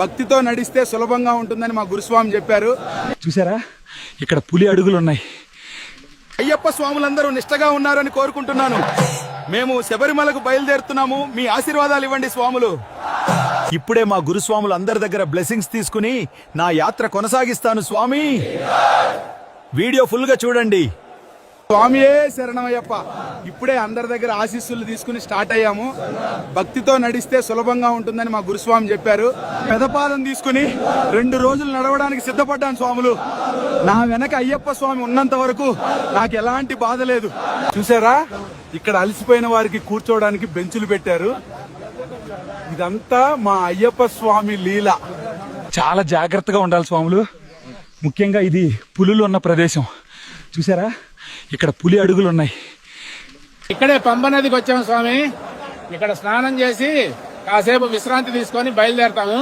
భక్తితో నడిస్తే సులభంగా ఉంటుందని మా గురుస్వామి చెప్పారు. చూసారా, ఇక్కడ పులి అడుగులు ఉన్నాయి. అయ్యప్ప స్వాములందరూ నిష్టగా ఉన్నారని కోరుకుంటున్నాను. మేము శబరిమలకు బయలుదేరుతున్నాము. మీ ఆశీర్వాదాలు ఇవ్వండి స్వాములు. ఇప్పుడే మా గురుస్వాములు అందరి దగ్గర బ్లెస్సింగ్స్ తీసుకుని నా యాత్ర కొనసాగిస్తాను స్వామి. వీడియో ఫుల్ గా చూడండి. స్వామియే శరణమయ్యప్ప. ఇప్పుడే అందరి దగ్గర ఆశీస్సులు తీసుకుని స్టార్ట్ అయ్యాము. భక్తితో నడిస్తే సులభంగా ఉంటుందని మా గురుస్వామి చెప్పారు. పెదపాదం తీసుకుని 2 రోజులు నడవడానికి సిద్ధపడ్డాను స్వాములు. నా వెనక అయ్యప్ప స్వామి ఉన్నంత వరకు నాకు ఎలాంటి బాధ లేదు. చూసారా, ఇక్కడ అలసిపోయిన వారికి కూర్చోవడానికి బెంచులు పెట్టారు. ఇదంతా మా అయ్యప్ప స్వామి లీల. చాలా జాగ్రత్తగా ఉండాలి స్వాములు. ముఖ్యంగా ఇది పులులు ఉన్న ప్రదేశం. చూసారా, ఇక్కడ పులి అడుగులు ఉన్నాయి. ఇక్కడే పంబ నదికి వచ్చాము స్వామి. ఇక్కడ స్నానం చేసి కాసేపు విశ్రాంతి తీసుకొని బయలుదేరతాము.